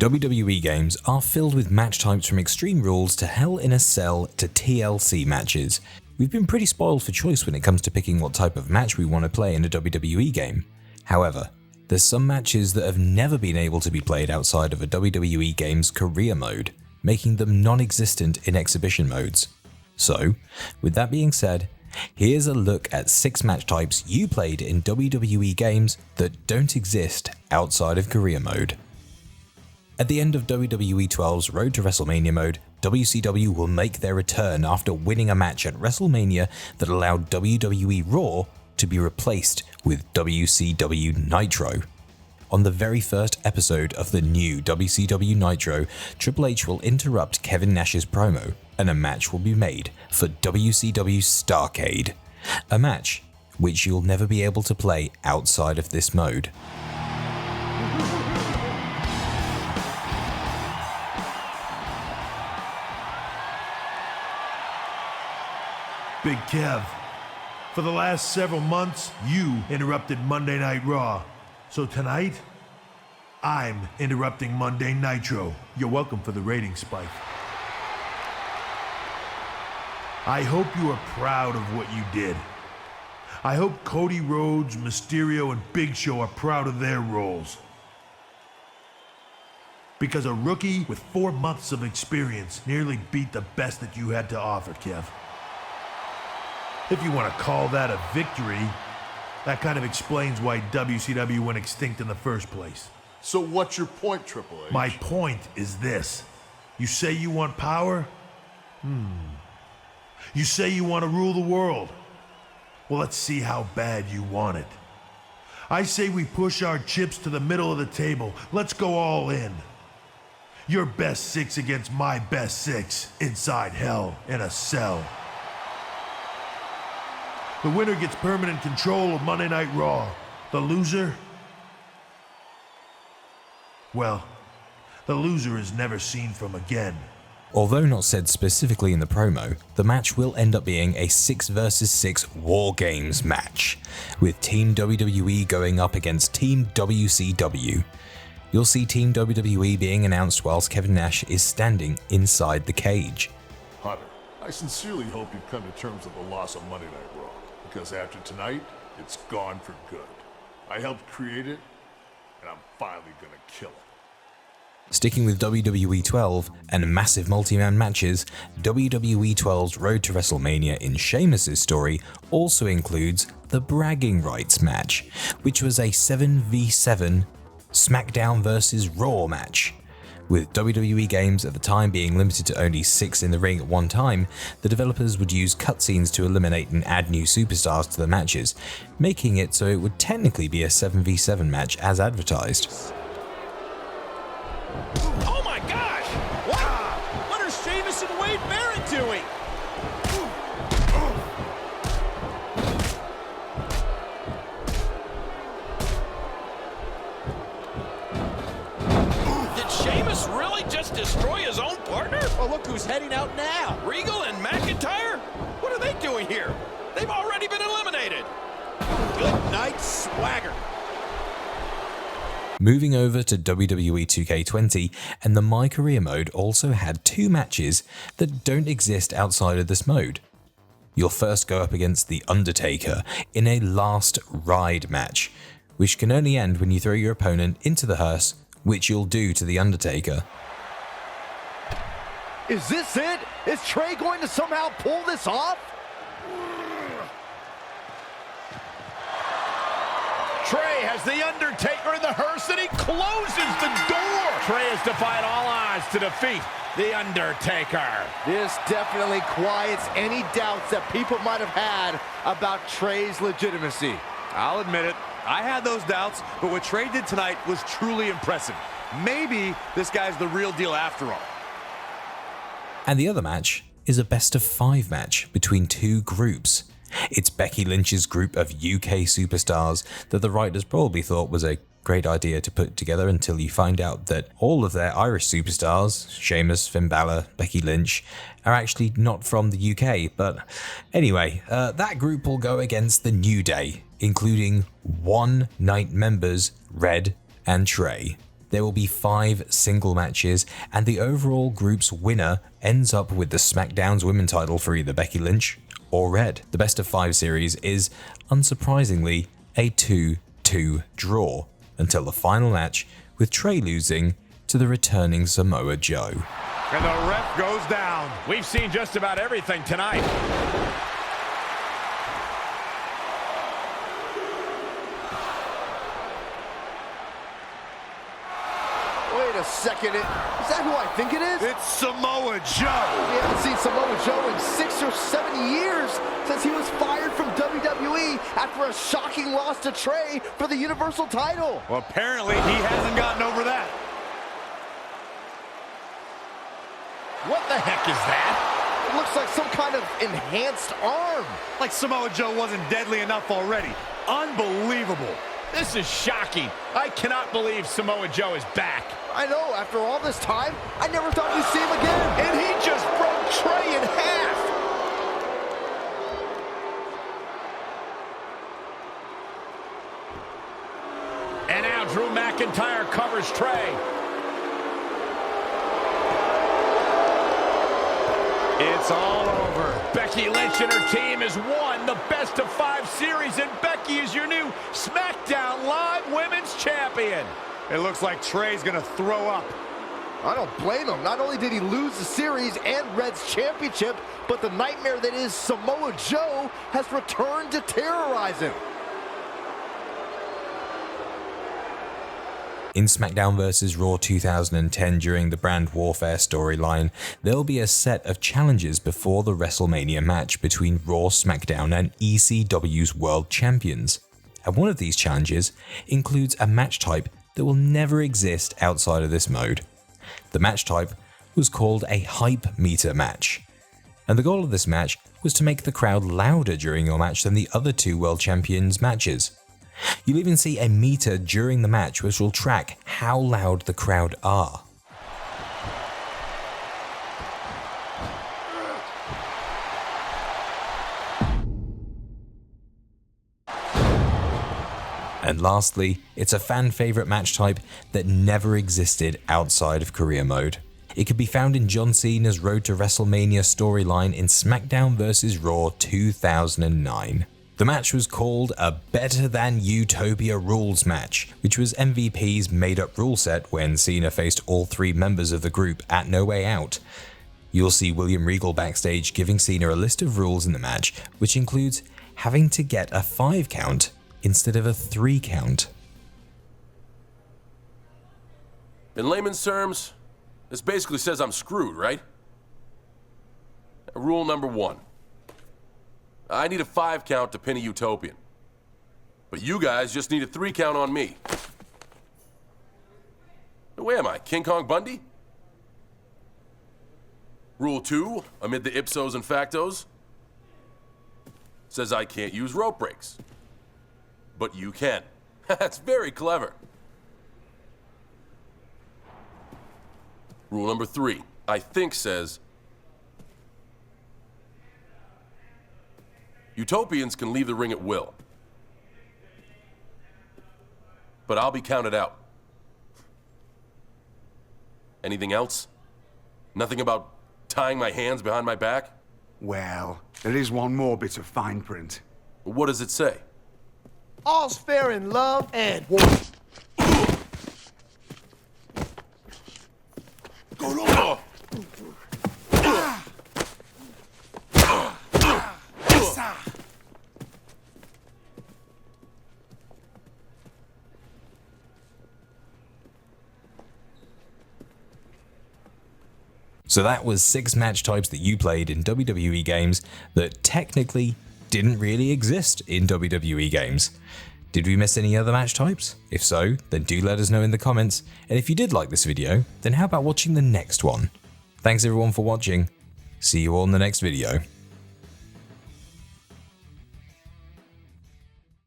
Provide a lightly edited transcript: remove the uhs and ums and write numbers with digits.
WWE games are filled with match types from Extreme Rules to Hell in a Cell to TLC matches. We've been pretty spoiled for choice when it comes to picking what type of match we want to play in a WWE game. However, there's some matches that have never been able to be played outside of a WWE game's career mode, making them non-existent in exhibition modes. So, with that being said, here's a look at 6 match types you played in WWE games that don't exist outside of career mode. At the end of WWE 12's Road to WrestleMania mode, WCW will make their return after winning a match at WrestleMania that allowed WWE Raw to be replaced with WCW Nitro. On the very first episode of the new WCW Nitro, Triple H will interrupt Kevin Nash's promo, and a match will be made for WCW Starrcade, a match which you'll never be able to play outside of this mode. Big Kev, for the last several months, you interrupted Monday Night Raw. So tonight, I'm interrupting Monday Nitro. You're welcome for the rating spike. I hope you are proud of what you did. I hope Cody Rhodes, Mysterio, and Big Show are proud of their roles. Because a rookie with 4 months of experience nearly beat the best that you had to offer, Kev. If you want to call that a victory, that kind of explains why WCW went extinct in the first place. So what's your point, Triple H? My point is this. You say you want power? You say you want to rule the world? Well, let's see how bad you want it. I say we push our chips to the middle of the table. Let's go all in. Your best 6 against my best 6 inside Hell in a Cell. The winner gets permanent control of Monday Night Raw. The loser? Well, the loser is never seen from again. Although not said specifically in the promo, the match will end up being a 6 vs 6 War Games match, with Team WWE going up against Team WCW. You'll see Team WWE being announced whilst Kevin Nash is standing inside the cage. Hunter, I sincerely hope you've come to terms with the loss of Monday Night Raw, because after tonight, it's gone for good. I helped create it, and I'm finally gonna kill it. Sticking with WWE 12 and massive multi-man matches, WWE 12's Road to WrestleMania in Sheamus' story also includes the Bragging Rights match, which was a 7v7 SmackDown vs Raw match. With WWE games at the time being limited to only 6 in the ring at one time, the developers would use cutscenes to eliminate and add new superstars to the matches, making it so it would technically be a 7v7 match as advertised. Oh my gosh! What are Sheamus and Wade Barrett doing? Did Sheamus really just destroy his own partner? Oh, look who's heading out now. Regal and McIntyre? What are they doing here? They've already been eliminated. Good night, swagger. Moving over to WWE 2K20, and the My Career mode also had 2 matches that don't exist outside of this mode. You'll first go up against The Undertaker in a last ride match, which can only end when you throw your opponent into the hearse, which you'll do to The Undertaker. Is this it? Is Trey going to somehow pull this off? Trey has The Undertaker in the hearse and he closes the door. Trey has defied all odds to defeat The Undertaker. This definitely quiets any doubts that people might have had about Trey's legitimacy. I'll admit it, I had those doubts, but what Trey did tonight was truly impressive. Maybe this guy's the real deal after all. And the other match is a best of 5 match between 2 groups. It's Becky Lynch's group of UK superstars that the writers probably thought was a great idea to put together until you find out that all of their Irish superstars, Sheamus, Finn Balor, Becky Lynch, are actually not from the UK. But anyway, that group will go against the New Day, including One Night members Red and Trey. there will be 5 single matches, and the overall group's winner ends up with the SmackDown's women's title for either Becky Lynch or Red. The best of 5 series is, unsurprisingly, a 2-2 draw, until the final match with Trey losing to the returning Samoa Joe. And the ref goes down. We've seen just about everything tonight. Wait a second, is that who I think it is? It's Samoa Joe. We haven't seen Samoa Joe in 6 or 7 years since he was fired from WWE after a shocking loss to Trey for the Universal title. Well, apparently he hasn't gotten over that. What the heck is that? It looks like some kind of enhanced arm. Like Samoa Joe wasn't deadly enough already. Unbelievable. This is shocking. I cannot believe Samoa Joe is back. I know, after all this time, I never thought we'd see him again. And he just broke Trey in half. And now Drew McIntyre covers Trey. It's all over. Becky Lynch and her team has won the best of 5 series, and Becky is your new SmackDown Live Women's Champion. It looks like Trey's gonna throw up. I don't blame him. Not only did he lose the series and Red's championship, but the nightmare that is Samoa Joe has returned to terrorize him. In SmackDown vs. Raw 2010 during the Brand Warfare storyline, there'll be a set of challenges before the WrestleMania match between Raw, SmackDown and ECW's World Champions. And one of these challenges includes a match type that will never exist outside of this mode. The match type was called a hype meter match. And the goal of this match was to make the crowd louder during your match than the other 2 World Champions matches. You'll even see a meter during the match which will track how loud the crowd are. And lastly, it's a fan favorite match type that never existed outside of career mode. It could be found in John Cena's Road to WrestleMania storyline in SmackDown vs. Raw 2009. The match was called a Better Than Utopia rules match, which was MVP's made-up rule set when Cena faced all 3 members of the group at No Way Out. You'll see William Regal backstage giving Cena a list of rules in the match, which includes having to get a 5 count instead of a 3 count. In layman's terms, this basically says I'm screwed, right? Rule number 1. I need a 5 count to pin a Utopian. But you guys just need a 3 count on me. Where am I, King Kong Bundy? Rule 2, amid the ipsos and factos, says I can't use rope breaks. But you can. That's very clever. Rule number 3, I think says Utopians can leave the ring at will. But I'll be counted out. Anything else? Nothing about tying my hands behind my back? Well, there is one more bit of fine print. What does it say? All's fair in love and war. So that was 6 match types that you played in WWE games that technically didn't really exist in WWE games. Did we miss any other match types? If so, then do let us know in the comments, and if you did like this video, then how about watching the next one? Thanks everyone for watching, see you all in the next video.